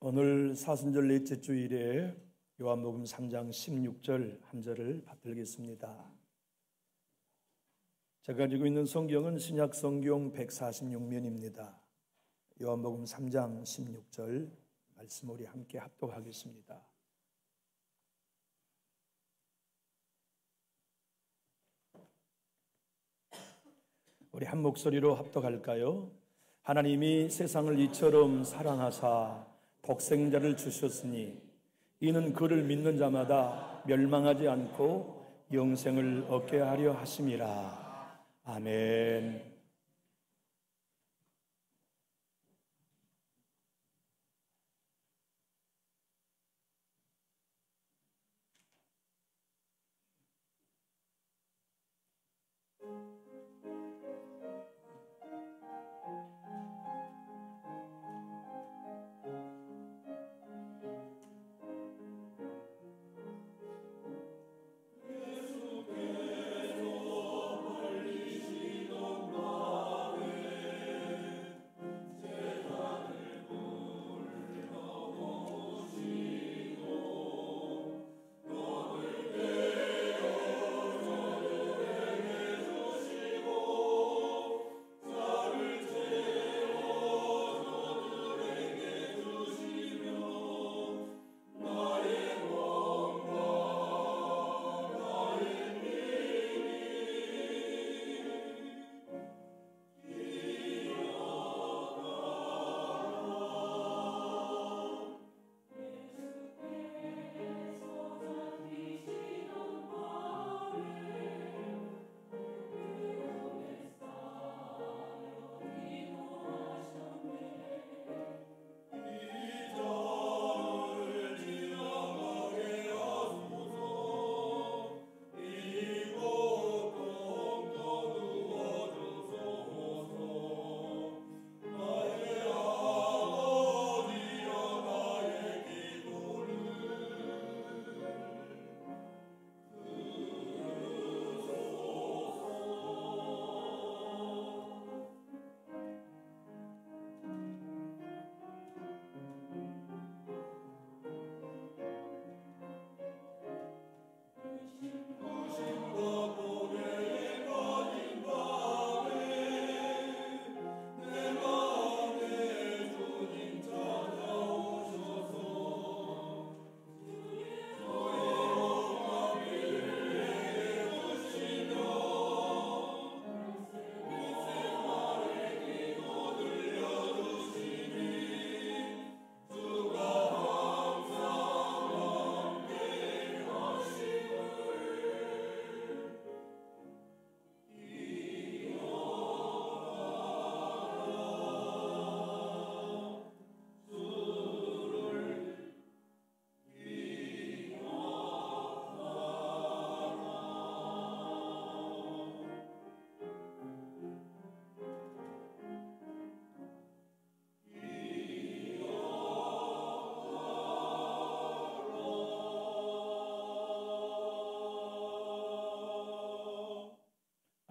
오늘 사순절 넷째 주일에 요한복음 3장 16절 한 절을 받들겠습니다. 제가 가지고 있는 성경은 신약 성경 146면입니다. 요한복음 3장 16절 말씀 우리 함께 합독하겠습니다. 우리 한 목소리로 합독할까요? 하나님이 세상을 이처럼 사랑하사 독생자를 주셨으니 이는 그를 믿는 자마다 멸망하지 않고 영생을 얻게 하려 하심이라. 아멘.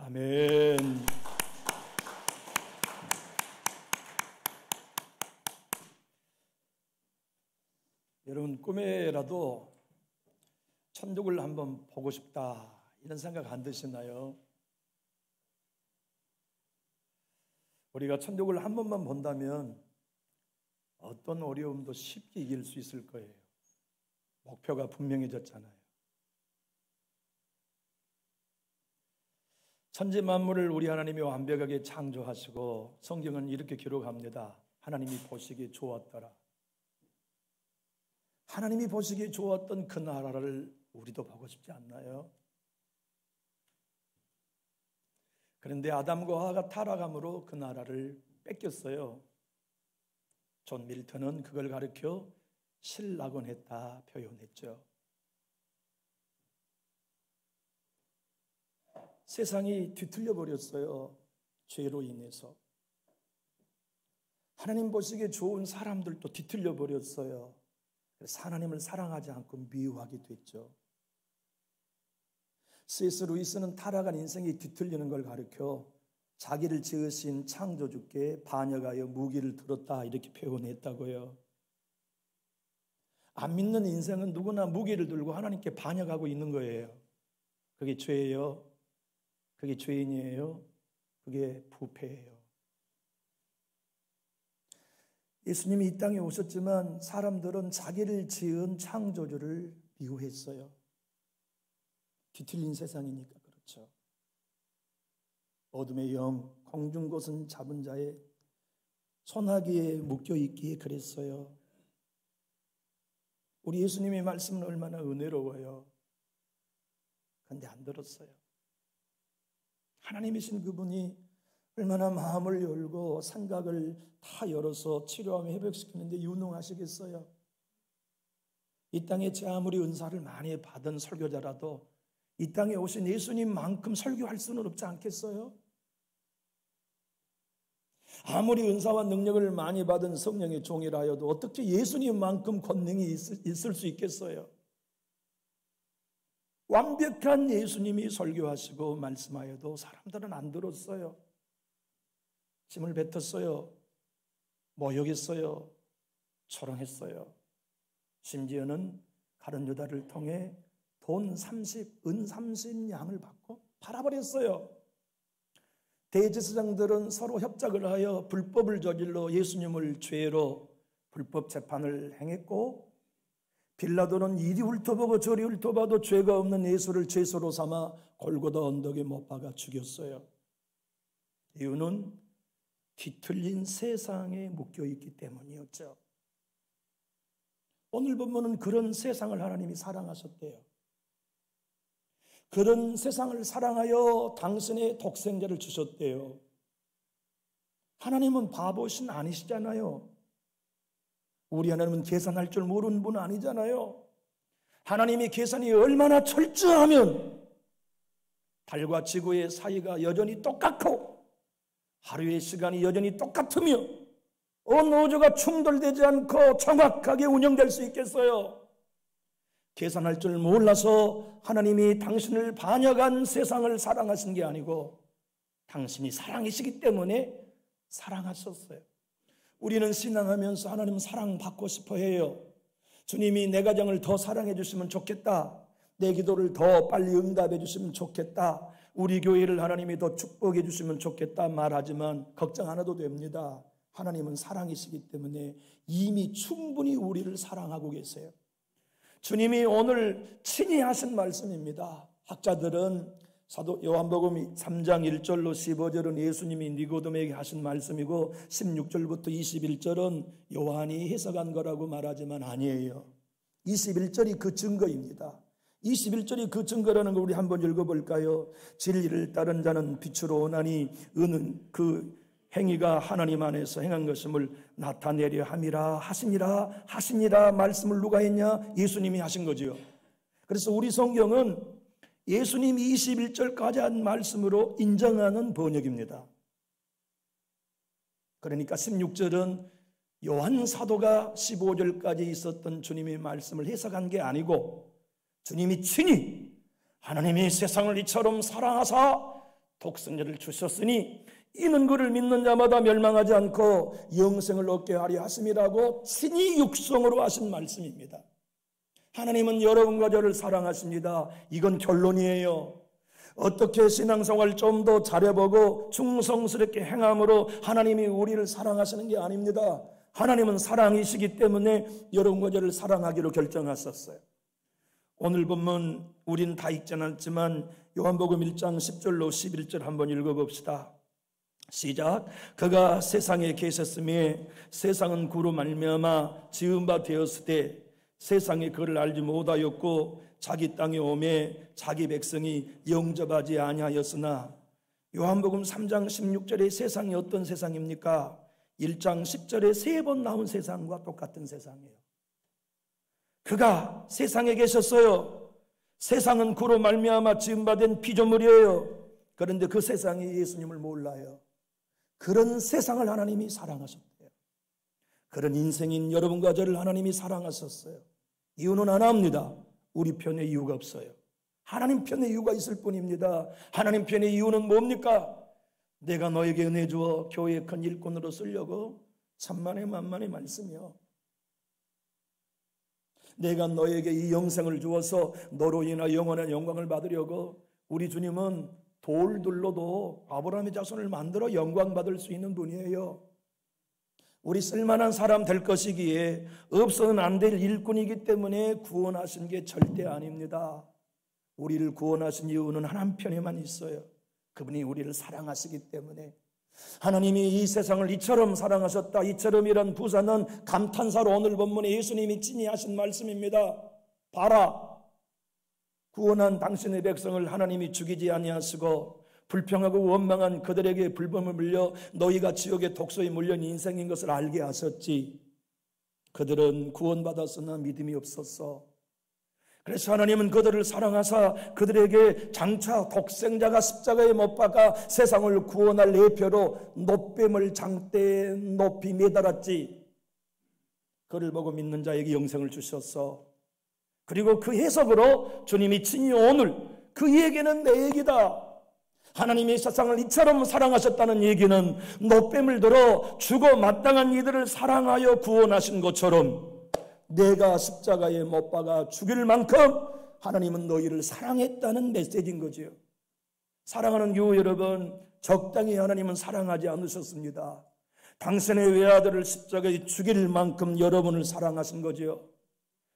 아멘. 여러분, 꿈에라도 천국을 한번 보고 싶다 이런 생각 안 드시나요? 우리가 천국을 한 번만 본다면 어떤 어려움도 쉽게 이길 수 있을 거예요. 목표가 분명해졌잖아요. 천지 만물을 우리 하나님이 완벽하게 창조하시고 성경은 이렇게 기록합니다. 하나님이 보시기에 좋았더라. 하나님이 보시기에 좋았던 그 나라를 우리도 보고 싶지 않나요? 그런데 아담과 하와가 타락함으로 그 나라를 뺏겼어요. 존 밀턴은 그걸 가리켜 실낙원했다 표현했죠. 세상이 뒤틀려 버렸어요. 죄로 인해서. 하나님 보시기에 좋은 사람들도 뒤틀려 버렸어요. 그래서 하나님을 사랑하지 않고 미워하게 됐죠. C.S. 루이스는 타락한 인생이 뒤틀리는 걸 가리켜 자기를 지으신 창조주께 반역하여 무기를 들었다 이렇게 표현했다고요. 안 믿는 인생은 누구나 무기를 들고 하나님께 반역하고 있는 거예요. 그게 죄예요. 그게 죄인이에요. 그게 부패예요. 예수님이 이 땅에 오셨지만 사람들은 자기를 지은 창조주를 미워했어요. 뒤틀린 세상이니까 그렇죠. 어둠의 영, 공중곳은 잡은 자의 소나기에 묶여있기에 그랬어요. 우리 예수님의 말씀은 얼마나 은혜로워요. 그런데 안 들었어요. 하나님이신 그분이 얼마나 마음을 열고 생각을 다 열어서 치료하며 회복시키는데 유능하시겠어요? 이 땅에 제 아무리 은사를 많이 받은 설교자라도 이 땅에 오신 예수님만큼 설교할 수는 없지 않겠어요? 아무리 은사와 능력을 많이 받은 성령의 종이라 하여도 어떻게 예수님만큼 권능이 있을 수 있겠어요? 완벽한 예수님이 설교하시고 말씀하여도 사람들은 안 들었어요. 침을 뱉었어요. 모욕했어요. 초롱했어요. 심지어는 가룟 유다를 통해 돈 30, 은 30냥을 받고 팔아버렸어요. 대제사장들은 서로 협작을 하여 불법을 저질러 예수님을 죄로 불법 재판을 행했고, 빌라도는 이리 훑어보고 저리 훑어봐도 죄가 없는 예수를 죄수로 삼아 골고다 언덕에 못 박아 죽였어요. 이유는 뒤틀린 세상에 묶여있기 때문이었죠. 오늘 본문은 그런 세상을 하나님이 사랑하셨대요. 그런 세상을 사랑하여 당신의 독생자를 주셨대요. 하나님은 바보신 아니시잖아요. 우리 하나님은 계산할 줄 모르는 분 아니잖아요. 하나님이 계산이 얼마나 철저하면 달과 지구의 사이가 여전히 똑같고 하루의 시간이 여전히 똑같으며 온 우주가 충돌되지 않고 정확하게 운영될 수 있겠어요? 계산할 줄 몰라서 하나님이 당신을 반역한 세상을 사랑하신 게 아니고 당신이 사랑이시기 때문에 사랑하셨어요. 우리는 신앙하면서 하나님 사랑받고 싶어 해요. 주님이 내 가정을 더 사랑해 주시면 좋겠다. 내 기도를 더 빨리 응답해 주시면 좋겠다. 우리 교회를 하나님이 더 축복해 주시면 좋겠다 말하지만 걱정 안 해도 됩니다. 하나님은 사랑이시기 때문에 이미 충분히 우리를 사랑하고 계세요. 주님이 오늘 친히 하신 말씀입니다. 학자들은 사도 요한복음 3장 1절로 15절은 예수님이 니고데모에게 하신 말씀이고 16절부터 21절은 요한이 해석한 거라고 말하지만 아니에요. 21절이 그 증거입니다. 21절이 그 증거라는 거 우리 한번 읽어볼까요? 진리를 따른 자는 빛으로 오나니 은은 그 행위가 하나님 안에서 행한 것임을 나타내려 함이라 하시니라 말씀을 누가 했냐? 예수님이 하신 거죠. 그래서 우리 성경은 예수님이 21절까지 한 말씀으로 인정하는 번역입니다. 그러니까 16절은 요한 사도가 15절까지 있었던 주님의 말씀을 해석한 게 아니고 주님이 친히 하나님이 세상을 이처럼 사랑하사 독생자를 주셨으니 이는 그를 믿는 자마다 멸망하지 않고 영생을 얻게 하려 하심이라고 친히 육성으로 하신 말씀입니다. 하나님은 여러분과 저를 사랑하십니다. 이건 결론이에요. 어떻게 신앙생활 좀 더 잘해보고 충성스럽게 행함으로 하나님이 우리를 사랑하시는 게 아닙니다. 하나님은 사랑이시기 때문에 여러분과 저를 사랑하기로 결정하셨어요. 오늘 본문 우린 다 읽진 않지만 요한복음 1장 10절로 11절 한번 읽어봅시다. 시작. 그가 세상에 계셨으며 세상은 그로 말미암아 지은 바 되었을 때 세상이 그를 알지 못하였고 자기 땅에 오매 자기 백성이 영접하지 아니하였으나 요한복음 3장 16절의 세상이 어떤 세상입니까? 1장 10절에 3번 나온 세상과 똑같은 세상이에요. 그가 세상에 계셨어요. 세상은 그로 말미암아 지은 바 된 피조물이에요. 그런데 그 세상이 예수님을 몰라요. 그런 세상을 하나님이 사랑하셨대요. 그런 인생인 여러분과 저를 하나님이 사랑하셨어요. 이유는 하나입니다. 우리 편에 이유가 없어요. 하나님 편에 이유가 있을 뿐입니다. 하나님 편의 이유는 뭡니까? 내가 너에게 은혜 주어 교회의 큰 일꾼으로 쓰려고 천만의 만만의 말씀이요. 내가 너에게 이 영생을 주어서 너로 인하 영원한 영광을 받으려고. 우리 주님은 돌들로도 아브라함의 자손을 만들어 영광 받을 수 있는 분이에요. 우리 쓸만한 사람 될 것이기에 없어서는 안 될 일꾼이기 때문에 구원하신 게 절대 아닙니다. 우리를 구원하신 이유는 한 한편에만 있어요. 그분이 우리를 사랑하시기 때문에. 하나님이 이 세상을 이처럼 사랑하셨다. 이처럼이란 부사는 감탄사로 오늘 본문에 예수님이 친히 하신 말씀입니다. 봐라, 구원한 당신의 백성을 하나님이 죽이지 아니하시고 불평하고 원망한 그들에게 불법을 물려 너희가 지옥의 독소에 물린 인생인 것을 알게 하셨지. 그들은 구원받았으나 믿음이 없었어. 그래서 하나님은 그들을 사랑하사 그들에게 장차 독생자가 십자가에 못 박아 세상을 구원할 예표로 놋뱀을 장대에 높이 매달았지. 그를 보고 믿는 자에게 영생을 주셨어. 그리고 그 해석으로 주님이 친히 오늘 그 얘기는 내 얘기다. 하나님이 세상을 이처럼 사랑하셨다는 얘기는 놋뱀을 들어 죽어 마땅한 이들을 사랑하여 구원하신 것처럼 내가 십자가에 못 박아 죽일 만큼 하나님은 너희를 사랑했다는 메시지인 거지요. 사랑하는 교우 여러분, 적당히 하나님은 사랑하지 않으셨습니다. 당신의 외아들을 십자가에 죽일 만큼 여러분을 사랑하신 거지요.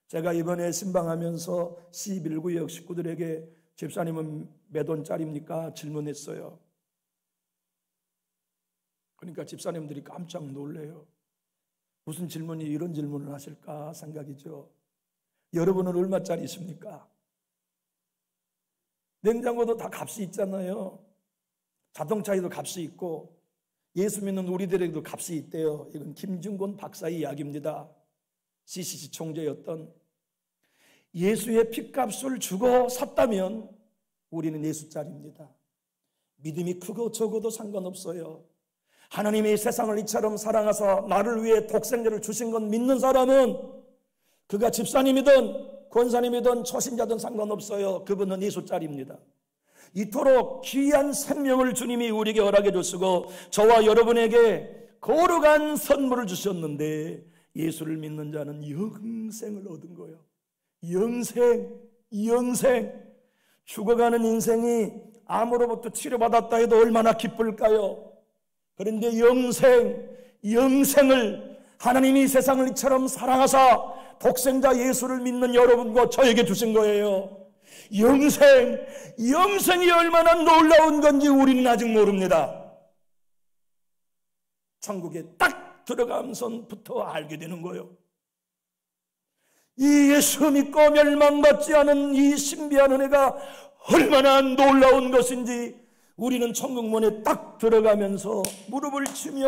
제가 이번에 신방하면서 11구역 식구들에게 집사님은 몇 원짜리입니까? 질문했어요. 그러니까 집사님들이 깜짝 놀래요. 무슨 질문이 이런 질문을 하실까 생각이죠. 여러분은 얼마짜리십니까? 냉장고도 다 값이 있잖아요. 자동차에도 값이 있고 예수 믿는 우리들에게도 값이 있대요. 이건 김중곤 박사의 이야기입니다. CCC 총재였던. 예수의 핏값을 주고 샀다면 우리는 예수짜리입니다. 믿음이 크고 적어도 상관없어요. 하나님이 세상을 이처럼 사랑하사 나를 위해 독생자를 주신 건 믿는 사람은 그가 집사님이든 권사님이든 초신자든 상관없어요. 그분은 예수짜리입니다. 이토록 귀한 생명을 주님이 우리에게 허락해 주시고 저와 여러분에게 거룩한 선물을 주셨는데 예수를 믿는 자는 영생을 얻은 거예요. 영생. 죽어가는 인생이 암으로부터 치료받았다 해도 얼마나 기쁠까요? 그런데 영생을 하나님이 세상을 이처럼 사랑하사 독생자 예수를 믿는 여러분과 저에게 주신 거예요. 영생이 얼마나 놀라운 건지 우리는 아직 모릅니다. 천국에 딱 들어가면서부터 알게 되는 거예요. 이 예수 믿고 멸망받지 않은 이 신비한 은혜가 얼마나 놀라운 것인지 우리는 천국문에 딱 들어가면서 무릎을 치며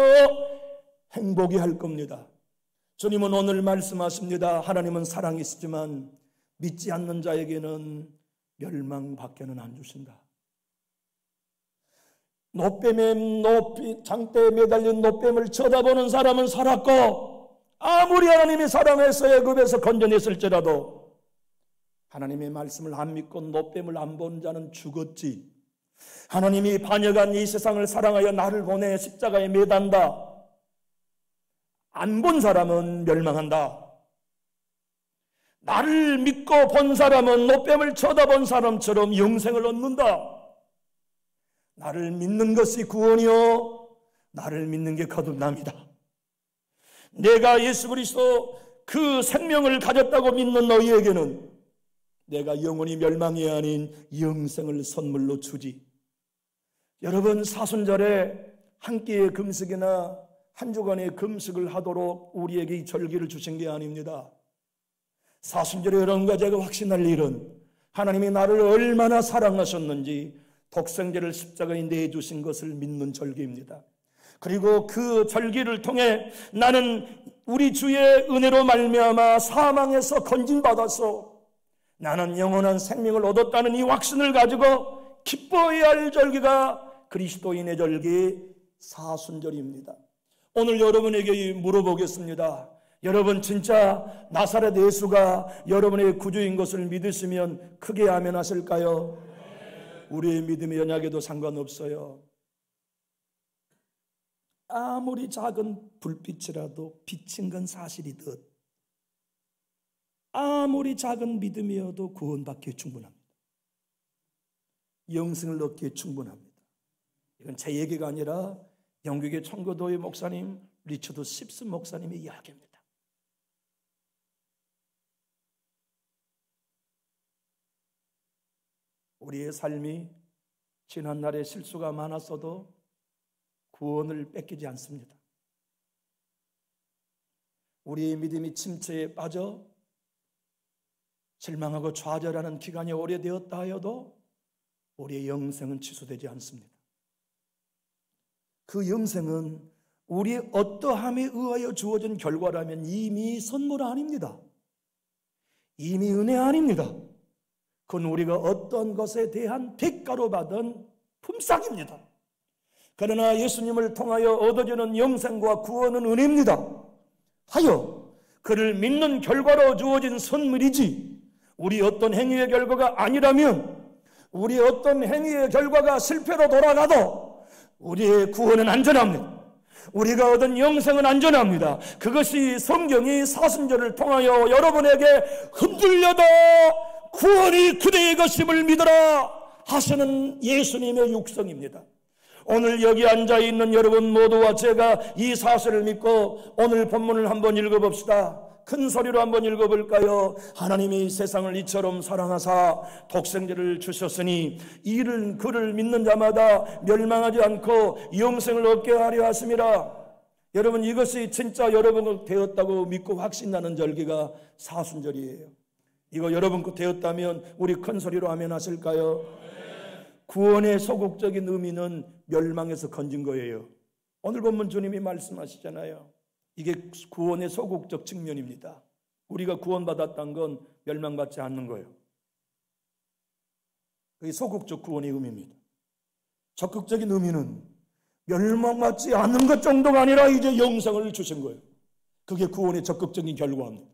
행복해 할 겁니다. 주님은 오늘 말씀하십니다. 하나님은 사랑이시지만 믿지 않는 자에게는 멸망밖에는 안 주신다. 장대에 매달린 놋뱀을 쳐다보는 사람은 살았고 아무리 하나님이 사랑해서 애굽에서 건져냈을지라도 하나님의 말씀을 안 믿고 놋뱀을 안 본 자는 죽었지. 하나님이 반역한 이 세상을 사랑하여 나를 보내 십자가에 매단다. 안 본 사람은 멸망한다. 나를 믿고 본 사람은 놋뱀을 쳐다본 사람처럼 영생을 얻는다. 나를 믿는 것이 구원이요 나를 믿는 게 거듭남이다. 내가 예수 그리스도 그 생명을 가졌다고 믿는 너희에게는 내가 영원히 멸망이 아닌 영생을 선물로 주지. 여러분, 사순절에 한 끼의 금식이나 한 주간의 금식을 하도록 우리에게 이 절기를 주신 게 아닙니다. 사순절에 여러분과 제가 확신할 일은 하나님이 나를 얼마나 사랑하셨는지 독생자를 십자가에 내주신 것을 믿는 절기입니다. 그리고 그 절기를 통해 나는 우리 주의 은혜로 말미암아 사망에서 건진받아서 나는 영원한 생명을 얻었다는 이 확신을 가지고 기뻐해야 할 절기가 그리스도인의 절기 사순절입니다. 오늘 여러분에게 물어보겠습니다. 여러분 진짜 나사렛 예수가 여러분의 구주인 것을 믿으시면 크게 아멘 하실까요? 우리의 믿음의 연약에도 상관없어요. 아무리 작은 불빛이라도 비친 건 사실이듯 아무리 작은 믿음이어도 구원받기에 충분합니다. 영생을 얻기에 충분합니다. 이건 제 얘기가 아니라 영국의 청교도의 목사님 리처드 십슨 목사님의 이야기입니다. 우리의 삶이 지난날에 실수가 많았어도 구원을 뺏기지 않습니다. 우리의 믿음이 침체에 빠져 실망하고 좌절하는 기간이 오래되었다 하여도 우리의 영생은 취소되지 않습니다. 그 영생은 우리의 어떠함에 의하여 주어진 결과라면 이미 선물 아닙니다. 이미 은혜 아닙니다. 그건 우리가 어떤 것에 대한 대가로 받은 품삯입니다. 그러나 예수님을 통하여 얻어지는 영생과 구원은 은혜입니다. 하여 그를 믿는 결과로 주어진 선물이지 우리 어떤 행위의 결과가 아니라면, 우리 어떤 행위의 결과가 실패로 돌아가도 우리의 구원은 안전합니다. 우리가 얻은 영생은 안전합니다. 그것이 성경이 사순절을 통하여 여러분에게 흔들려도 구원이 그대의 것임을 믿어라 하시는 예수님의 육성입니다. 오늘 여기 앉아있는 여러분 모두와 제가 이 사실을 믿고 오늘 본문을 한번 읽어봅시다. 큰 소리로 한번 읽어볼까요? 하나님이 세상을 이처럼 사랑하사 독생자를 주셨으니 이를 그를 믿는 자마다 멸망하지 않고 영생을 얻게 하려 하심이라. 여러분, 이것이 진짜 여러분 되었다고 믿고 확신나는 절기가 사순절이에요. 이거 여러분 거 되었다면 우리 큰 소리로 아멘 하실까요? 구원의 소극적인 의미는 멸망에서 건진 거예요. 오늘 본문 주님이 말씀하시잖아요. 이게 구원의 소극적 측면입니다. 우리가 구원받았다는 건 멸망받지 않는 거예요. 그게 소극적 구원의 의미입니다. 적극적인 의미는 멸망받지 않는 것 정도가 아니라 이제 영생을 주신 거예요. 그게 구원의 적극적인 결과입니다.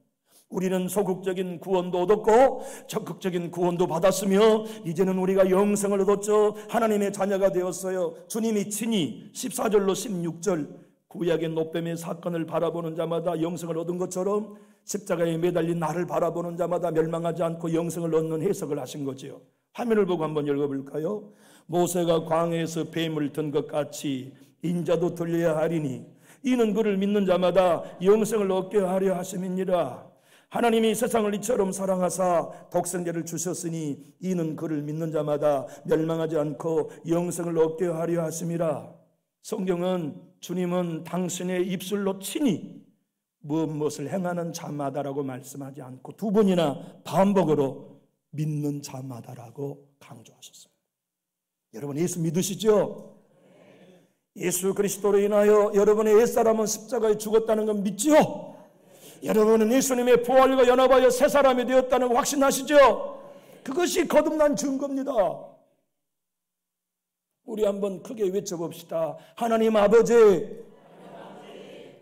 우리는 소극적인 구원도 얻었고 적극적인 구원도 받았으며 이제는 우리가 영생을 얻었죠. 하나님의 자녀가 되었어요. 주님이 친히 14절로 16절 구약의 노뱀의 사건을 바라보는 자마다 영생을 얻은 것처럼 십자가에 매달린 나를 바라보는 자마다 멸망하지 않고 영생을 얻는 해석을 하신 거죠. 화면을 보고 한번 읽어볼까요? 모세가 광야에서 뱀을 든 것 같이 인자도 들려야 하리니 이는 그를 믿는 자마다 영생을 얻게 하려 하심이니라. 하나님이 세상을 이처럼 사랑하사 독생자를 주셨으니 이는 그를 믿는 자마다 멸망하지 않고 영생을 얻게 하려 하심이라. 성경은 주님은 당신의 입술로 친히 무엇을 행하는 자마다라고 말씀하지 않고 두 번이나 반복으로 믿는 자마다라고 강조하셨습니다. 여러분 예수 믿으시죠? 예수 그리스도로 인하여 여러분의 옛사람은 십자가에 죽었다는 건 믿지요? 여러분은 예수님의 부활과 연합하여 새 사람이 되었다는 거 확신하시죠? 그것이 거듭난 증거입니다. 우리 한번 크게 외쳐봅시다. 하나님 아버지.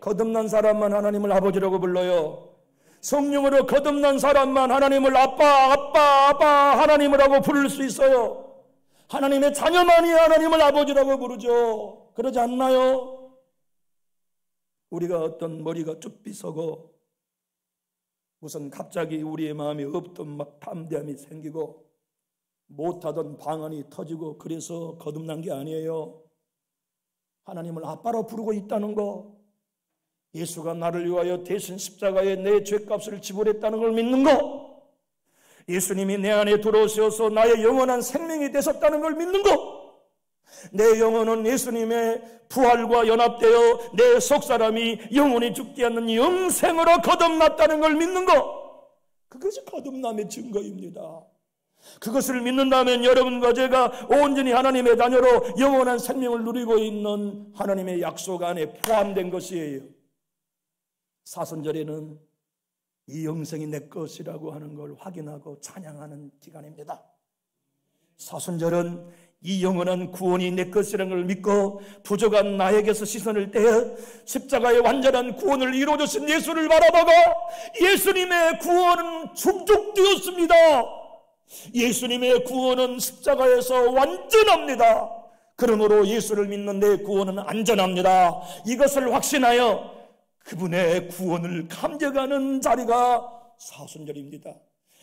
거듭난 사람만 하나님을 아버지라고 불러요. 성령으로 거듭난 사람만 하나님을 아빠 하나님이라고 부를 수 있어요. 하나님의 자녀만이 하나님을 아버지라고 부르죠. 그러지 않나요? 우리가 어떤 머리가 쭉 삐서고 무슨 갑자기 우리의 마음에 없던 막 담대함이 생기고 못하던 방언이 터지고 그래서 거듭난 게 아니에요. 하나님을 아빠로 부르고 있다는 거, 예수가 나를 위하여 대신 십자가에 내 죄값을 지불했다는 걸 믿는 거, 예수님이 내 안에 들어오셔서 나의 영원한 생명이 되셨다는 걸 믿는 거, 내 영혼은 예수님의 부활과 연합되어 내 속사람이 영원히 죽지 않는 영생으로 거듭났다는 걸 믿는 것, 그것이 거듭남의 증거입니다. 그것을 믿는다면 여러분과 제가 온전히 하나님의 자녀로 영원한 생명을 누리고 있는 하나님의 약속 안에 포함된 것이에요. 사순절에는 이 영생이 내 것이라고 하는 걸 확인하고 찬양하는 기간입니다. 사순절은 이 영원한 구원이 내 것이라는 걸 믿고 부족한 나에게서 시선을 떼어 십자가의 완전한 구원을 이루어주신 예수를 바라보고 예수님의 구원은 충족되었습니다. 예수님의 구원은 십자가에서 완전합니다. 그러므로 예수를 믿는 내 구원은 안전합니다. 이것을 확신하여 그분의 구원을 감격하는 자리가 사순절입니다.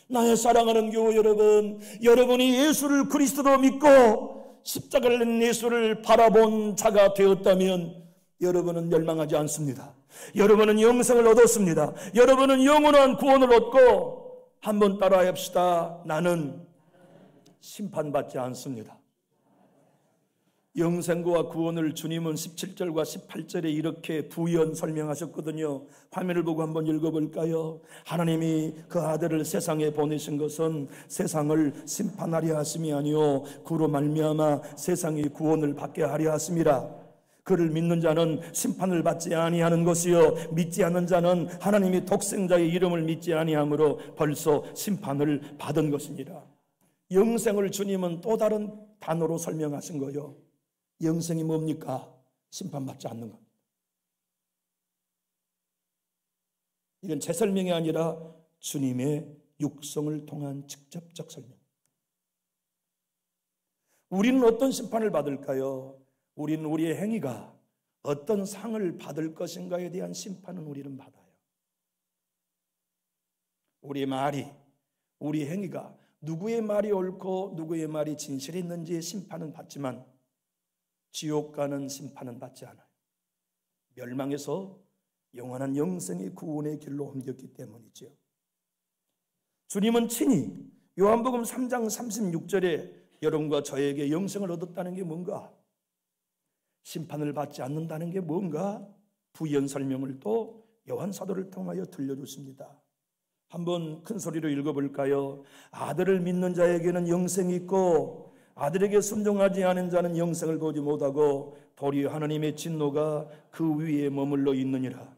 나의 사랑하는 교우 여러분, 여러분이 예수를 그리스도로 믿고 십자가를 낸 예수를 바라본 자가 되었다면 여러분은 멸망하지 않습니다. 여러분은 영생을 얻었습니다. 여러분은 영원한 구원을 얻고, 한번 따라해 봅시다. 나는 심판받지 않습니다. 영생과 구원을 주님은 17절과 18절에 이렇게 부연 설명하셨거든요. 화면을 보고 한번 읽어볼까요? 하나님이 그 아들을 세상에 보내신 것은 세상을 심판하려 하심이 아니요 그로 말미암아 세상이 구원을 받게 하려 하심이라. 그를 믿는 자는 심판을 받지 아니하는 것이요 믿지 않는 자는 하나님이 독생자의 이름을 믿지 아니하므로 벌써 심판을 받은 것이니라. 영생을 주님은 또 다른 단어로 설명하신 거예요. 영생이 뭡니까? 심판받지 않는 겁니다. 이건 제 설명이 아니라 주님의 육성을 통한 직접적 설명. 우리는 어떤 심판을 받을까요? 우리는 우리의 행위가 어떤 상을 받을 것인가에 대한 심판은 우리는 받아요. 우리의 말이, 우리 행위가 누구의 말이 옳고 누구의 말이 진실했는지의 심판은 받지만 지옥 가는 심판은 받지 않아요. 멸망에서 영원한 영생의 구원의 길로 옮겼기 때문이죠. 주님은 친히 요한복음 3장 36절에 여러분과 저에게 영생을 얻었다는 게 뭔가, 심판을 받지 않는다는 게 뭔가 부연 설명을 또 요한 사도를 통하여 들려줬습니다. 한번 큰 소리로 읽어볼까요? 아들을 믿는 자에게는 영생이 있고 아들에게 순종하지 않은 자는 영생을 보지 못하고 도리어 하나님의 진노가 그 위에 머물러 있느니라.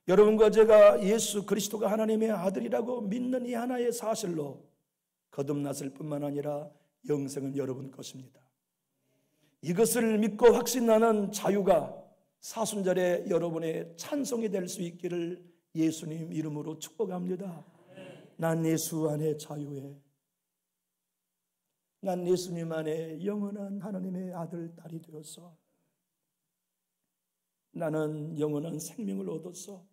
여러분과 제가 예수 그리스도가 하나님의 아들이라고 믿는 이 하나의 사실로 거듭났을 뿐만 아니라 영생은 여러분 것입니다. 이것을 믿고 확신하는 자유가 사순절에 여러분의 찬송이 될 수 있기를 예수님 이름으로 축복합니다. 난 예수 안에 자유해. 난 예수님 안에 영원한 하나님의 아들, 딸이 되었어. 나는 영원한 생명을 얻었어.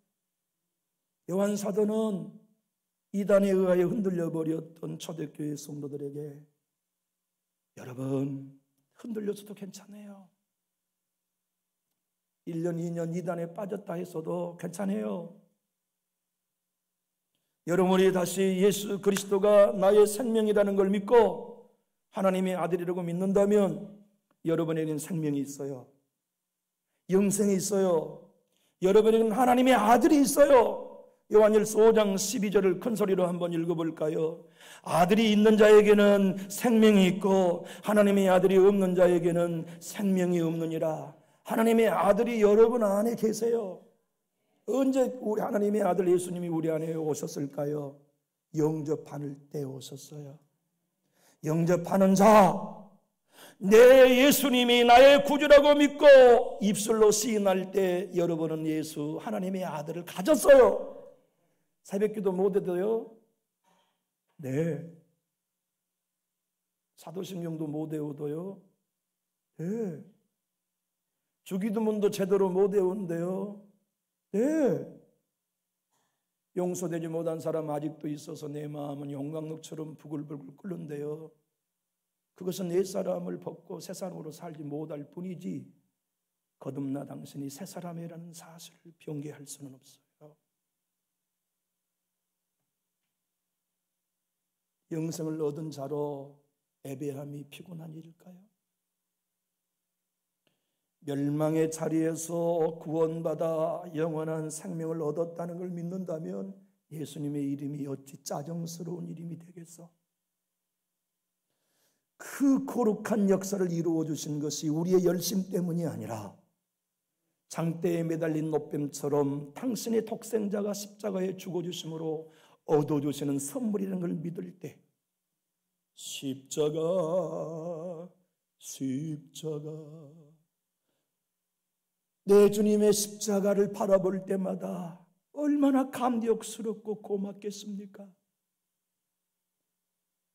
요한 사도는 이단에 의하여 흔들려 버렸던 초대교회 성도들에게 여러분 흔들려서도 괜찮아요. 1년, 2년 이단에 빠졌다 했어도 괜찮아요. 여러분이 다시 예수 그리스도가 나의 생명이라는 걸 믿고 하나님의 아들이라고 믿는다면 여러분에게는 생명이 있어요. 영생이 있어요. 여러분에게는 하나님의 아들이 있어요. 요한일서 5장 12절을 큰 소리로 한번 읽어볼까요? 아들이 있는 자에게는 생명이 있고 하나님의 아들이 없는 자에게는 생명이 없느니라. 하나님의 아들이 여러분 안에 계세요. 언제 우리 하나님의 아들 예수님이 우리 안에 오셨을까요? 영접하는 때 오셨어요. 영접하는 자, 내 예수님이 나의 구주라고 믿고 입술로 시인할 때 여러분은 예수 하나님의 아들을 가졌어요. 새벽기도 못해도요? 네. 사도신경도 못 외워도요? 네. 주기도문도 제대로 못 외우는데요? 네. 용서되지 못한 사람 아직도 있어서 내 마음은 용광로처럼 부글부글 끓는데요. 그것은 옛사람을 벗고 새사람으로 살지 못할 뿐이지 거듭나 당신이 새사람이라는 사실을 변개할 수는 없어요. 영생을 얻은 자로 애배함이 피곤한 일일까요? 멸망의 자리에서 구원받아 영원한 생명을 얻었다는 걸 믿는다면 예수님의 이름이 어찌 짜증스러운 이름이 되겠어? 그 거룩한 역사를 이루어 주신 것이 우리의 열심 때문이 아니라 장대에 매달린 노뱀처럼 당신의 독생자가 십자가에 죽어주심으로 얻어주시는 선물이라는 걸 믿을 때 십자가 내 주님의 십자가를 바라볼 때마다 얼마나 감격스럽고 고맙겠습니까?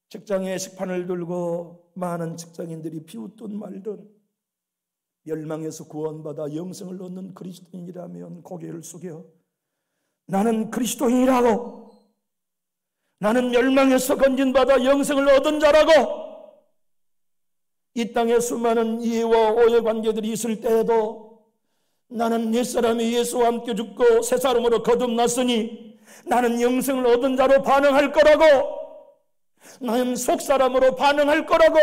직장에 식판을 들고 많은 직장인들이 비웃든 말든 멸망에서 구원받아 영생을 얻는 그리스도인이라면 고개를 숙여 나는 그리스도인이라고 나는 멸망에서 건진받아 영생을 얻은 자라고 이 땅에 수많은 이해와 오해 관계들이 있을 때에도 나는 옛사람이 예수와 함께 죽고 새 사람으로 거듭났으니 나는 영생을 얻은 자로 반응할 거라고, 나는 속사람으로 반응할 거라고,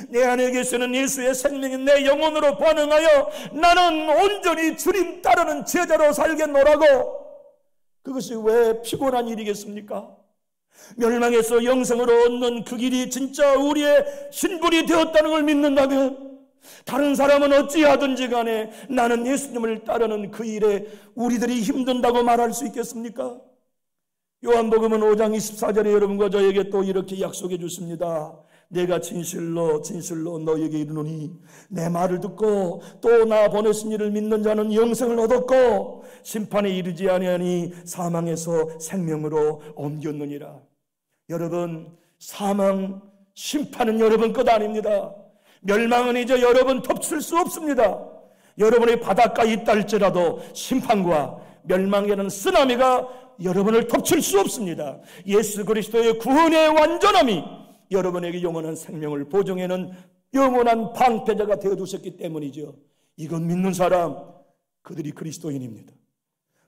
내 안에 계시는 예수의 생명인 내 영혼으로 반응하여 나는 온전히 주님 따르는 제자로 살겠노라고. 그것이 왜 피곤한 일이겠습니까? 멸망에서 영생으로 얻는 그 길이 진짜 우리의 신분이 되었다는 걸 믿는다면 다른 사람은 어찌하든지 간에 나는 예수님을 따르는 그 일에 우리들이 힘든다고 말할 수 있겠습니까? 요한복음은 5장 24절에 여러분과 저에게 또 이렇게 약속해 주십니다. 내가 진실로 진실로 너에게 이르노니 내 말을 듣고 또 나 보내신 이를 믿는 자는 영생을 얻었고 심판에 이르지 아니하니 사망에서 생명으로 옮겼느니라. 여러분, 사망 심판은 여러분 것 아닙니다. 멸망은 이제 여러분 덮칠 수 없습니다. 여러분의 바닷가에 있다 할지라도 심판과 멸망이라는 쓰나미가 여러분을 덮칠 수 없습니다. 예수 그리스도의 구원의 완전함이 여러분에게 영원한 생명을 보증하는 영원한 방패자가 되어주셨기 때문이죠. 이건 믿는 사람, 그들이 그리스도인입니다.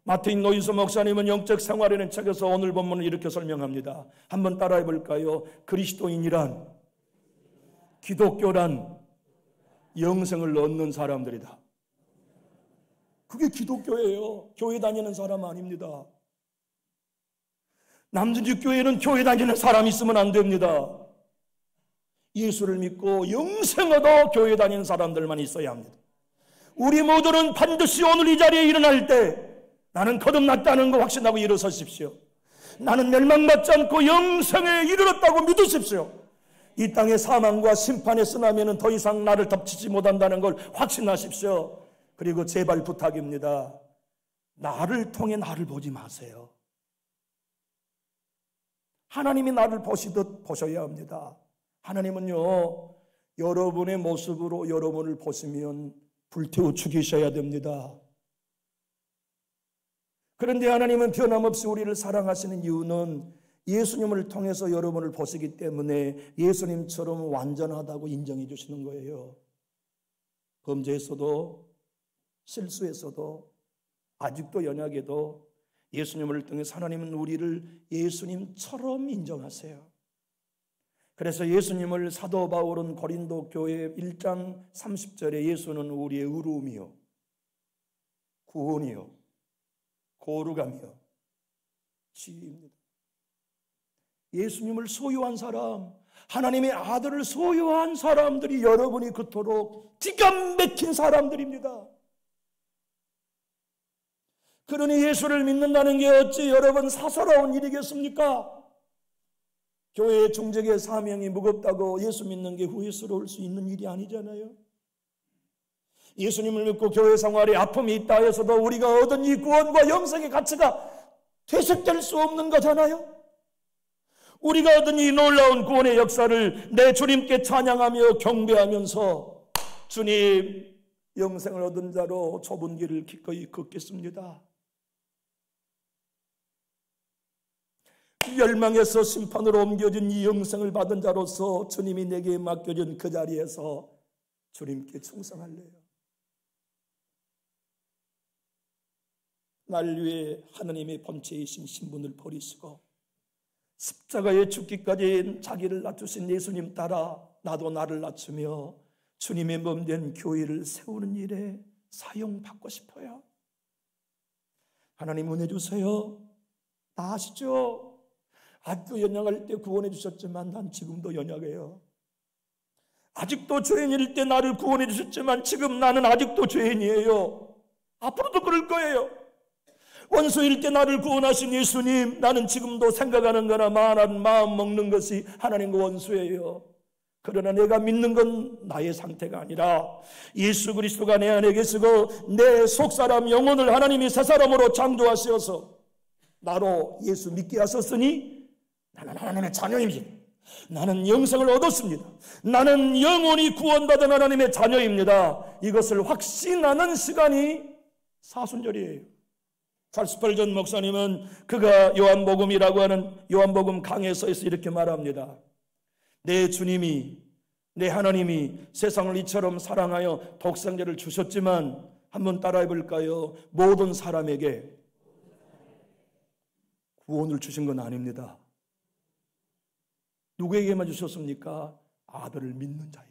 마틴 노이스 목사님은 영적 생활이라는 책에서 오늘 본문을 이렇게 설명합니다. 한번 따라해 볼까요? 그리스도인이란, 기독교란 영생을 얻는 사람들이다. 그게 기독교예요. 교회 다니는 사람 아닙니다. 남준주교회는 교회 다니는 사람이 있으면 안 됩니다. 예수를 믿고 영생 얻어 교회 다니는 사람들만 있어야 합니다. 우리 모두는 반드시 오늘 이 자리에 일어날 때 나는 거듭났다는 거 확신하고 일어서십시오. 나는 멸망받지 않고 영생에 이르렀다고 믿으십시오. 이 땅의 사망과 심판의 쓰나미는 더 이상 나를 덮치지 못한다는 걸 확신하십시오. 그리고 제발 부탁입니다. 나를 통해 나를 보지 마세요. 하나님이 나를 보시듯 보셔야 합니다. 하나님은요, 여러분의 모습으로 여러분을 보시면 불태워 죽이셔야 됩니다. 그런데 하나님은 변함없이 우리를 사랑하시는 이유는 예수님을 통해서 여러분을 보시기 때문에 예수님처럼 완전하다고 인정해 주시는 거예요. 범죄에서도 실수에서도 아직도 연약해도 예수님을 통해서 하나님은 우리를 예수님처럼 인정하세요. 그래서 예수님을 사도 바울은 고린도 교회 1장 30절에 예수는 우리의 의로움이요 구원이요 거룩함이요 지혜입니다. 예수님을 소유한 사람, 하나님의 아들을 소유한 사람들이 여러분이 그토록 기가 막힌 사람들입니다. 그러니 예수를 믿는다는 게 어찌 여러분 사사로운 일이겠습니까? 교회의 중직의 사명이 무겁다고 예수 믿는 게 후회스러울 수 있는 일이 아니잖아요. 예수님을 믿고 교회 생활에 아픔이 있다 해서도 우리가 얻은 이 구원과 영생의 가치가 퇴색될 수 없는 거잖아요. 우리가 얻은 이 놀라운 구원의 역사를 내 주님께 찬양하며 경배하면서 주님, 영생을 얻은 자로 좁은 길을 기꺼이 걷겠습니다. 멸망에서 심판으로 옮겨진 이 영생을 받은 자로서 주님이 내게 맡겨진 그 자리에서 주님께 충성할래요. 날 위해 하나님의 본체이신 신분을 버리시고 십자가에 죽기까지 자기를 낮추신 예수님 따라 나도 나를 낮추며 주님의 몸된 교회를 세우는 일에 사용받고 싶어요. 하나님 은혜 주세요. 다 아시죠? 아직도 연약할 때 구원해 주셨지만 난 지금도 연약해요. 아직도 죄인일 때 나를 구원해 주셨지만 지금 나는 아직도 죄인이에요. 앞으로도 그럴 거예요. 원수일 때 나를 구원하신 예수님, 나는 지금도 생각하는 거나 말하는 마음 먹는 것이 하나님과 원수예요. 그러나 내가 믿는 건 나의 상태가 아니라 예수 그리스도가 내 안에 계시고 내 속사람 영혼을 하나님이 새 사람으로 창조하셔서 나로 예수 믿게 하셨으니 나는 하나님의 자녀입니다. 나는 영생을 얻었습니다. 나는 영원히 구원받은 하나님의 자녀입니다. 이것을 확신하는 시간이 사순절이에요. 찰스 스펄전 목사님은 그가 요한복음이라고 하는 요한복음 강해서에서 이렇게 말합니다. 내 주님이, 내 하나님이 세상을 이처럼 사랑하여 독생자를 주셨지만 한번 따라해 볼까요? 모든 사람에게 구원을 주신 건 아닙니다. 누구에게만 주셨습니까? 아들을 믿는 자에게.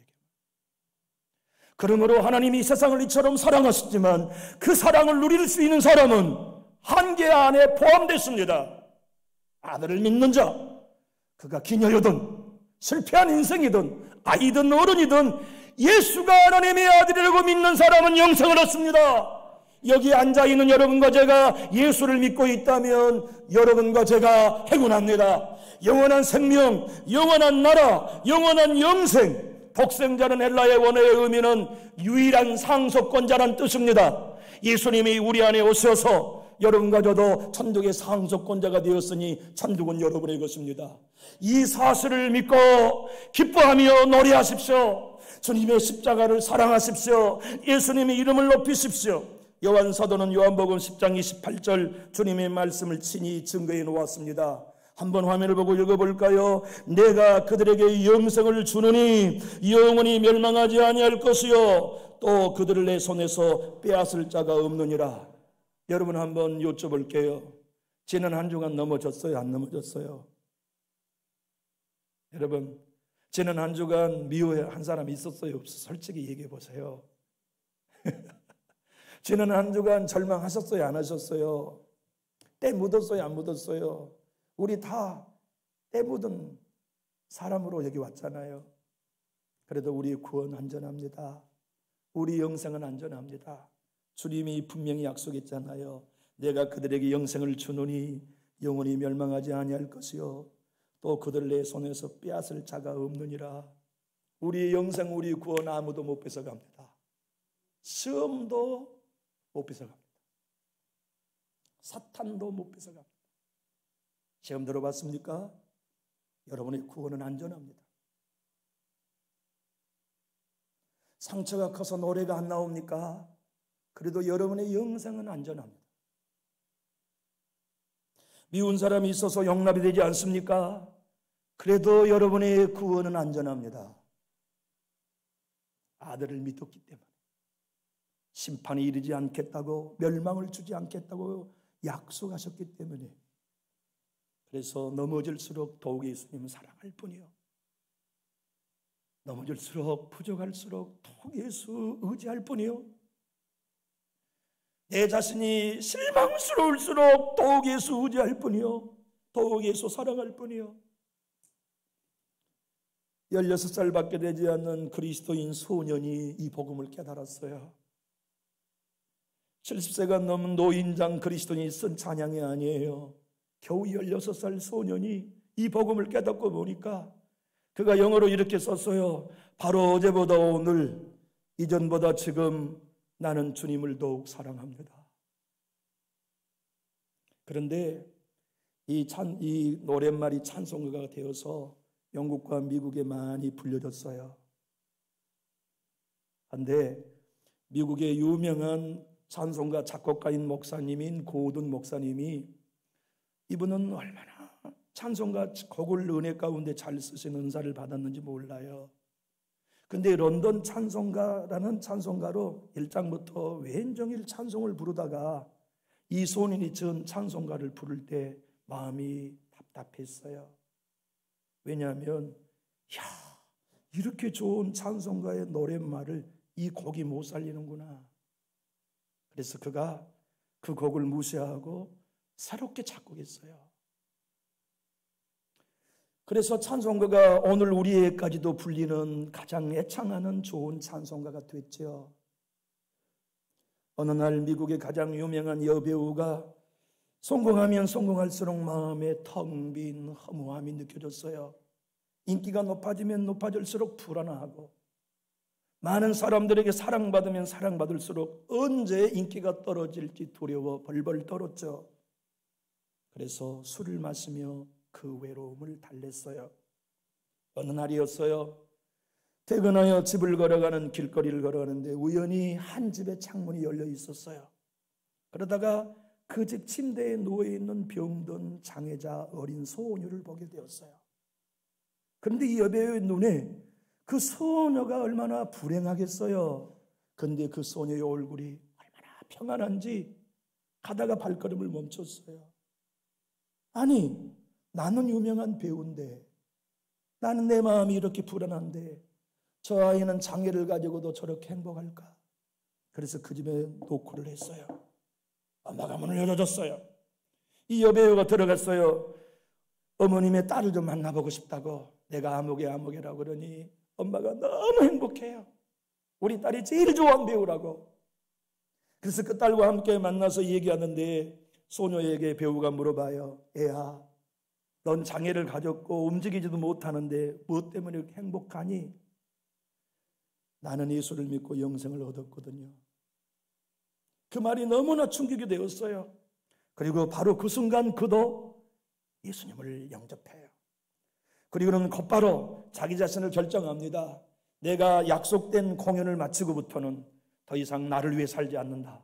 그러므로 하나님이 세상을 이처럼 사랑하셨지만 그 사랑을 누릴 수 있는 사람은 한계 안에 포함됐습니다. 아들을 믿는 자, 그가 기녀여든 실패한 인생이든 아이든 어른이든 예수가 하나님의 아들이라고 믿는 사람은 영생을 얻습니다. 여기 앉아있는 여러분과 제가 예수를 믿고 있다면 여러분과 제가 행운합니다. 영원한 생명, 영원한 나라, 영원한 영생. 독생자는 헬라의 원어의 의미는 유일한 상속권자란 뜻입니다. 예수님이 우리 안에 오셔서 여러분과 저도 천국의 상속권자가 되었으니 천국은 여러분의 것입니다. 이 사실을 믿고 기뻐하며 노래하십시오. 주님의 십자가를 사랑하십시오. 예수님의 이름을 높이십시오. 요한 사도는 요한복음 10장 28절 주님의 말씀을 친히 증거해 놓았습니다. 한번 화면을 보고 읽어볼까요? 내가 그들에게 영생을 주느니 영원히 멸망하지 아니할 것이요 또 그들을 내 손에서 빼앗을 자가 없느니라. 여러분 한번 여쭤볼게요. 지난 한 주간 넘어졌어요? 안 넘어졌어요? 여러분 지난 한 주간 미워한 사람이 있었어요? 없어요? 솔직히 얘기해 보세요. 지난 한 주간 절망하셨어요? 안 하셨어요? 때 묻었어요? 안 묻었어요? 우리 다 때 묻은 사람으로 여기 왔잖아요. 그래도 우리 구원 안전합니다. 우리 영생은 안전합니다. 주님이 분명히 약속했잖아요. 내가 그들에게 영생을 주노니 영원히 멸망하지 아니할 것이요 또 그들 내 손에서 빼앗을 자가 없느니라. 우리의 영생, 우리 구원 아무도 못 뺏어갑니다. 시험도 못 뺏어갑니다. 사탄도 못 뺏어갑니다. 시험 들어봤습니까? 여러분의 구원은 안전합니다. 상처가 커서 노래가 안 나옵니까? 그래도 여러분의 영생은 안전합니다. 미운 사람이 있어서 용납이 되지 않습니까? 그래도 여러분의 구원은 안전합니다. 아들을 믿었기 때문에 심판이 이르지 않겠다고, 멸망을 주지 않겠다고 약속하셨기 때문에, 그래서 넘어질수록 더욱 예수님을 사랑할 뿐이요, 넘어질수록 부족할수록 더욱 예수 의지할 뿐이요, 내 자신이 실망스러울수록 더욱 예수 의지할 뿐이요, 더욱 예수 사랑할 뿐이요. 16살밖에 되지 않는 그리스도인 소년이 이 복음을 깨달았어요. 70세가 넘은 노인장 그리스도인이 쓴 찬양이 아니에요. 겨우 16살 소년이 이 복음을 깨닫고 보니까 그가 영어로 이렇게 썼어요. 바로 어제보다 오늘, 이전보다 지금 나는 주님을 더욱 사랑합니다. 그런데 이 노랫말이 찬송가가 되어서 영국과 미국에 많이 불려졌어요. 그런데 미국의 유명한 찬송가 작곡가인 목사님인 고든 목사님이, 이분은 얼마나 찬송가 곡을 은혜 가운데 잘 쓰시는 은사를 받았는지 몰라요. 근데 런던 찬송가라는 찬송가로 일장부터 왼종일 찬송을 부르다가 이 소년이 전 찬송가를 부를 때 마음이 답답했어요. 왜냐하면 이렇게 좋은 찬송가의 노랫말을 이 곡이 못 살리는구나. 그래서 그가 그 곡을 무시하고 새롭게 작곡했어요. 그래서 찬송가가 오늘 우리에게까지도 불리는 가장 애창하는 좋은 찬송가가 됐죠. 어느 날 미국의 가장 유명한 여배우가 성공하면 성공할수록 마음에 텅 빈 허무함이 느껴졌어요. 인기가 높아지면 높아질수록 불안하고, 많은 사람들에게 사랑받으면 사랑받을수록 언제 인기가 떨어질지 두려워 벌벌 떨었죠. 그래서 술을 마시며 그 외로움을 달랬어요. 어느 날이었어요. 퇴근하여 집을 걸어가는 길거리를 걸어가는데 우연히 한 집의 창문이 열려 있었어요. 그러다가 그 집 침대에 누워있는 병든 장애자 어린 소녀를 보게 되었어요. 그런데 이 여배우의 눈에 그 소녀가 얼마나 불행하겠어요. 그런데 그 소녀의 얼굴이 얼마나 평안한지 가다가 발걸음을 멈췄어요. 아니, 나는 유명한 배우인데, 나는 내 마음이 이렇게 불안한데 저 아이는 장애를 가지고도 저렇게 행복할까? 그래서 그 집에 노크를 했어요. 엄마가 문을 열어줬어요. 이 여배우가 들어갔어요. 어머님의 딸을 좀 만나보고 싶다고. 내가 아무개라고 그러니 엄마가 너무 행복해요. 우리 딸이 제일 좋아하는 배우라고. 그래서 그 딸과 함께 만나서 얘기하는데 소녀에게 배우가 물어봐요. 애야, 넌 장애를 가졌고 움직이지도 못하는데 무엇 때문에 이렇게 행복하니? 나는 예수를 믿고 영생을 얻었거든요. 그 말이 너무나 충격이 되었어요. 그리고 바로 그 순간 그도 예수님을 영접해요. 그리고는 곧바로 자기 자신을 결정합니다. 내가 약속된 공연을 마치고부터는 더 이상 나를 위해 살지 않는다.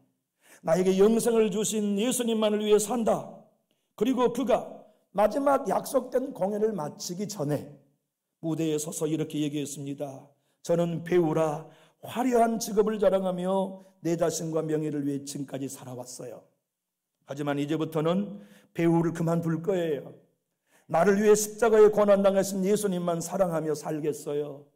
나에게 영생을 주신 예수님만을 위해 산다. 그리고 그가 마지막 약속된 공연을 마치기 전에 무대에 서서 이렇게 얘기했습니다. 저는 배우라 화려한 직업을 자랑하며 내 자신과 명예를 위해 지금까지 살아왔어요. 하지만 이제부터는 배우를 그만둘 거예요. 나를 위해 십자가에 고난당하신 예수님만 사랑하며 살겠어요.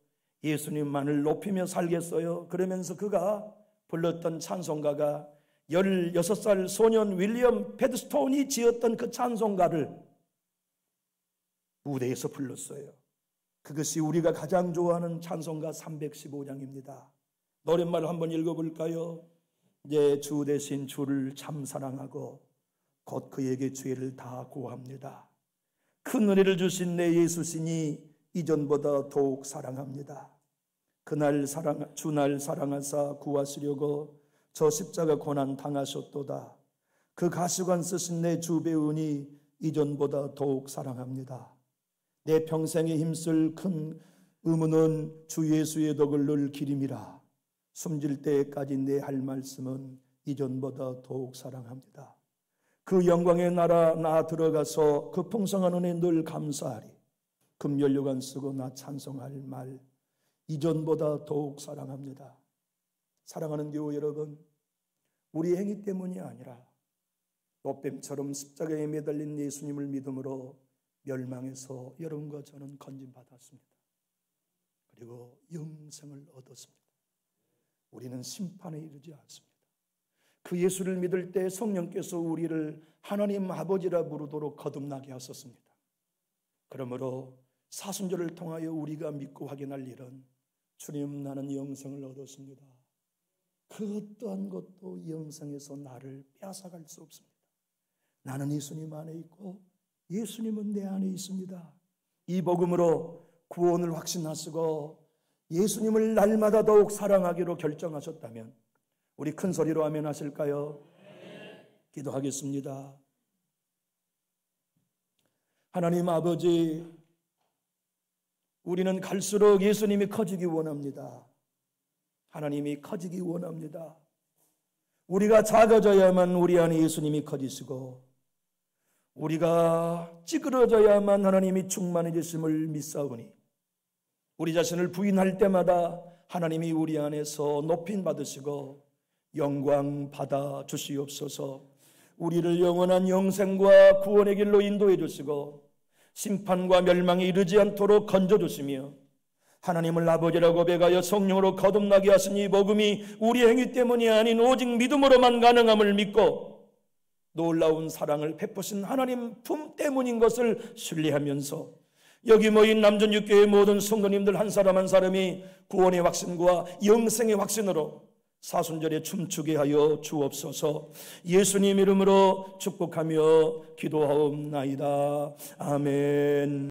예수님만을 높이며 살겠어요. 그러면서 그가 불렀던 찬송가가 16살 소년 윌리엄 패드스톤이 지었던 그 찬송가를 무대에서 불렀어요. 그것이 우리가 가장 좋아하는 찬송가 315장입니다. 노랫말을 한번 읽어볼까요? 이제 주 대신 주를 참 사랑하고 곧 그에게 죄를 다 구합니다. 큰 은혜를 주신 내 예수시니 이전보다 더욱 사랑합니다. 주날 사랑하사 구하시려고 저 십자가 고난 당하셨도다. 그 가시관 쓰신 내 주 배우니 이전보다 더욱 사랑합니다. 내 평생에 힘쓸 큰 의무는 주 예수의 덕을 늘 기림이라. 숨질 때까지 내 할 말씀은 이전보다 더욱 사랑합니다. 그 영광의 나라 나 들어가서 그 풍성한 은혜 늘 감사하리. 금연료관 쓰고 나 찬송할 말 이전보다 더욱 사랑합니다. 사랑하는 교우 여러분, 우리 행위 때문이 아니라 노뱀처럼 십자가에 매달린 예수님을 믿음으로 멸망해서 여러분과 저는 건진받았습니다. 그리고 영생을 얻었습니다. 우리는 심판에 이르지 않습니다. 그 예수를 믿을 때 성령께서 우리를 하나님 아버지라 부르도록 거듭나게 하셨습니다. 그러므로 사순절을 통하여 우리가 믿고 확인할 일은 주님, 나는 영생을 얻었습니다. 그 어떠한 것도 영생에서 나를 빼앗아갈 수 없습니다. 나는 예수님 안에 있고 예수님은 내 안에 있습니다. 이 복음으로 구원을 확신하시고 예수님을 날마다 더욱 사랑하기로 결정하셨다면 우리 큰 소리로 아멘 하실까요? 기도하겠습니다. 하나님 아버지, 우리는 갈수록 예수님이 커지기 원합니다. 하나님이 커지기 원합니다. 우리가 작아져야만 우리 안에 예수님이 커지시고 우리가 찌그러져야만 하나님이 충만해지심을 믿사오니 우리 자신을 부인할 때마다 하나님이 우리 안에서 높임 받으시고 영광 받아 주시옵소서. 우리를 영원한 영생과 구원의 길로 인도해 주시고 심판과 멸망에 이르지 않도록 건져주시며 하나님을 아버지라고 고백하여 성령으로 거듭나게 하신 이 복음이 우리 행위 때문이 아닌 오직 믿음으로만 가능함을 믿고 놀라운 사랑을 베푸신 하나님 품 때문인 것을 신뢰하면서 여기 모인 남전육교의 모든 성도님들 한 사람 한 사람이 구원의 확신과 영생의 확신으로 사순절에 춤추게 하여 주옵소서. 예수님 이름으로 축복하며 기도하옵나이다. 아멘.